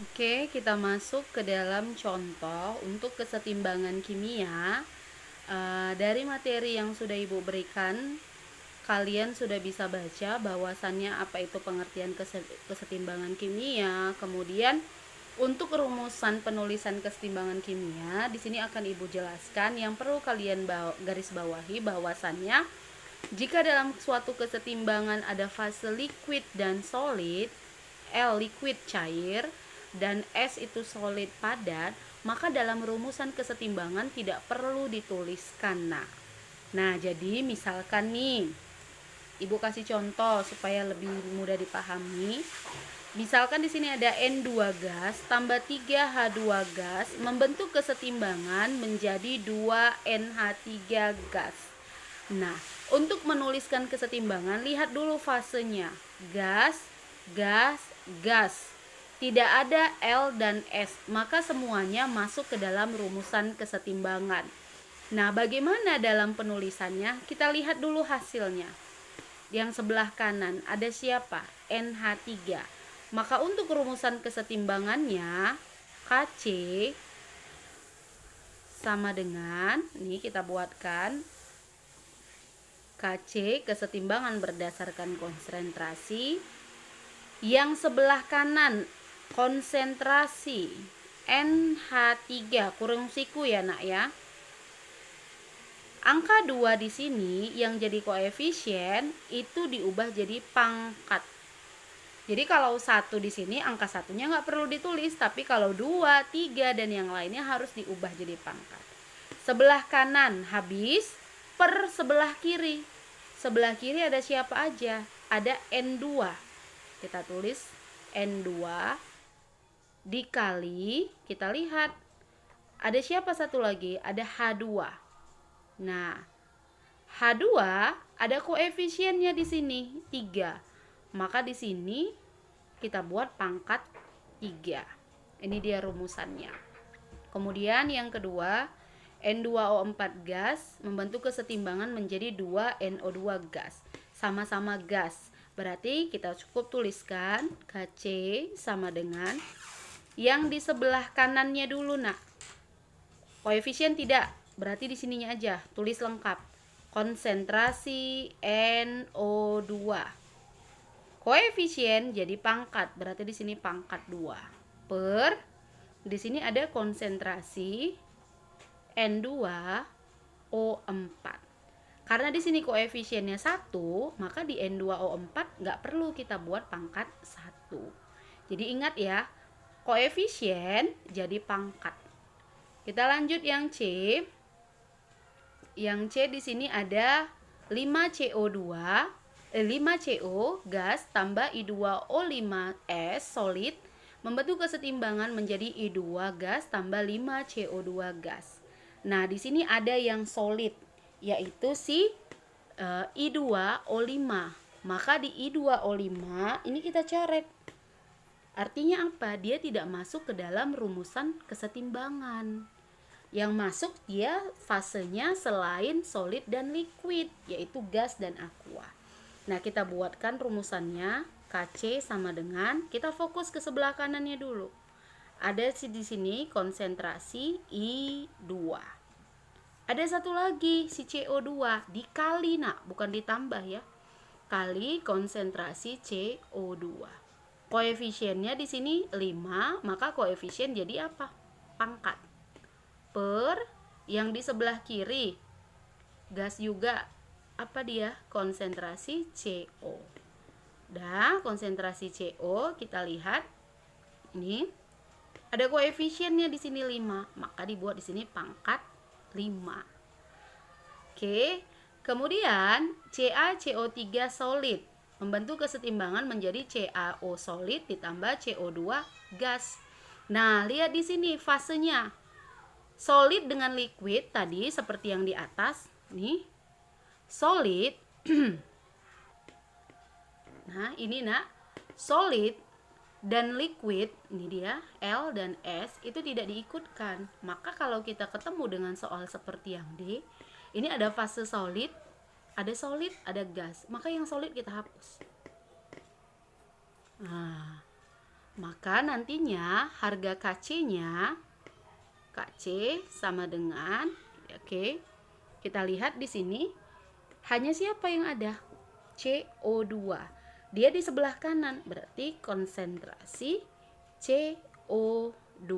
Oke, kita masuk ke dalam contoh untuk kesetimbangan kimia. Dari materi yang sudah Ibu berikan, kalian sudah bisa baca bahwasannya apa itu pengertian kesetimbangan kimia. Kemudian untuk rumusan penulisan kesetimbangan kimia, di sini akan Ibu jelaskan yang perlu kalian garis bawahi bahwasannya jika dalam suatu kesetimbangan ada fase liquid dan solid, L liquid cair dan S itu solid padat, maka dalam rumusan kesetimbangan tidak perlu dituliskan. Nah, jadi misalkan nih, Ibu kasih contoh supaya lebih mudah dipahami. Misalkan di sini ada N2 gas tambah 3H2 gas membentuk kesetimbangan menjadi 2NH3 gas. Nah, untuk menuliskan kesetimbangan, lihat dulu fasenya. Gas, gas, gas. Tidak ada L dan S, maka semuanya masuk ke dalam rumusan kesetimbangan. Nah, bagaimana dalam penulisannya? Kita lihat dulu hasilnya. Yang sebelah kanan ada siapa? NH3. Maka untuk rumusan kesetimbangannya, Kc sama dengan, nih kita buatkan, Kc kesetimbangan berdasarkan konsentrasi. Yang sebelah kanan konsentrasi NH3, kurung siku ya nak ya. Angka 2 di sini yang jadi koefisien itu diubah jadi pangkat. Jadi kalau 1 di sini angka satunya nggak perlu ditulis, tapi kalau 2, 3 dan yang lainnya harus diubah jadi pangkat. Sebelah kanan habis per sebelah kiri. Sebelah kiri ada siapa aja? Ada N2. Kita tulis N2 dikali, kita lihat ada siapa satu lagi? Ada H2. Nah, H2 ada koefisiennya di sini 3. Maka di sini kita buat pangkat 3. Ini dia rumusannya. Kemudian yang kedua, N2O4 gas membentuk kesetimbangan menjadi 2NO2 gas. Sama-sama gas. Berarti kita cukup tuliskan Kc sama dengan yang di sebelah kanannya dulu, nak. Koefisien tidak, berarti di sininya aja, tulis lengkap. Konsentrasi NO2. Koefisien jadi pangkat, berarti di sini pangkat 2. Per di sini ada konsentrasi N2O4. Karena di sini koefisiennya 1, maka di N2O4 nggak perlu kita buat pangkat 1. Jadi ingat ya, koefisien jadi pangkat. Kita lanjut yang C. Yang C di sini ada 5CO2, 5CO gas tambah I2O5S solid membentuk kesetimbangan menjadi I2 gas tambah 5CO2 gas. Nah, di sini ada yang solid, yaitu si I2O5. Maka di I2O5 ini kita coret. Artinya apa? Dia tidak masuk ke dalam rumusan kesetimbangan. Yang masuk dia fasenya selain solid dan liquid, yaitu gas dan aqua. Nah, kita buatkan rumusannya. Kc sama dengan, kita fokus ke sebelah kanannya dulu. Ada di sini konsentrasi I2. Ada satu lagi si CO2 dikali, nak, bukan ditambah ya. Kali konsentrasi CO2. Koefisiennya di sini 5, maka koefisien jadi apa? Pangkat. Per yang di sebelah kiri gas juga, apa dia? Konsentrasi CO. Dah, konsentrasi CO kita lihat ini ada koefisiennya di sini 5, maka dibuat di sini pangkat 5. Oke. Kemudian CaCO3 solid membentuk kesetimbangan menjadi CaO solid ditambah CO2 gas. Nah, lihat di sini fasenya. Solid dengan liquid tadi seperti yang di atas, nih. Solid. Nah, ini nak, solid dan liquid, ini dia L dan S itu tidak diikutkan. Maka kalau kita ketemu dengan soal seperti yang D, ini ada fase solid, ada gas. Maka yang solid kita hapus. Nah, Maka nantinya harga KC-nya, KC sama dengan, oke, kita lihat di sini hanya siapa yang ada? CO2. Dia di sebelah kanan, berarti konsentrasi CO2.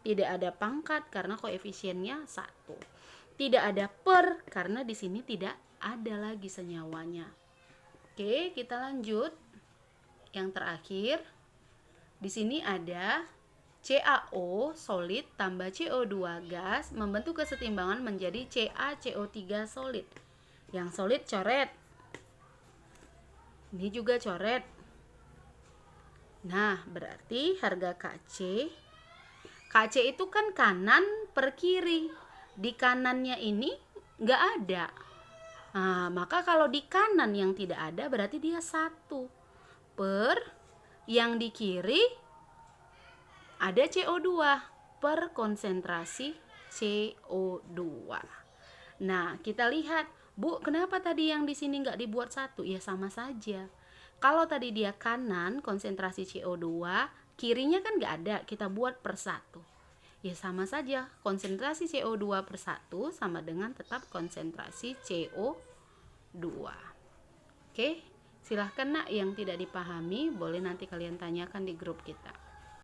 Tidak ada pangkat karena koefisiennya 1. Tidak ada per karena di sini tidak ada lagi senyawanya. Oke, kita lanjut. Yang terakhir, di sini ada CaO solid tambah CO2 gas membentuk kesetimbangan menjadi CaCO3 solid. Yang solid coret. Ini juga coret. Nah, berarti harga KC itu kan kanan per kiri. Di kanannya ini nggak ada. Nah, maka kalau di kanan yang tidak ada berarti dia 1 per yang di kiri ada CO2 per konsentrasi CO2. Nah, kita lihat, Bu, kenapa tadi yang di sini nggak dibuat 1? Ya sama saja. Kalau tadi dia kanan konsentrasi CO2, kirinya kan nggak ada, kita buat per 1. Ya sama saja, konsentrasi CO2 per 1 sama dengan tetap konsentrasi CO2. Oke, silahkan nak yang tidak dipahami, boleh nanti kalian tanyakan di grup kita.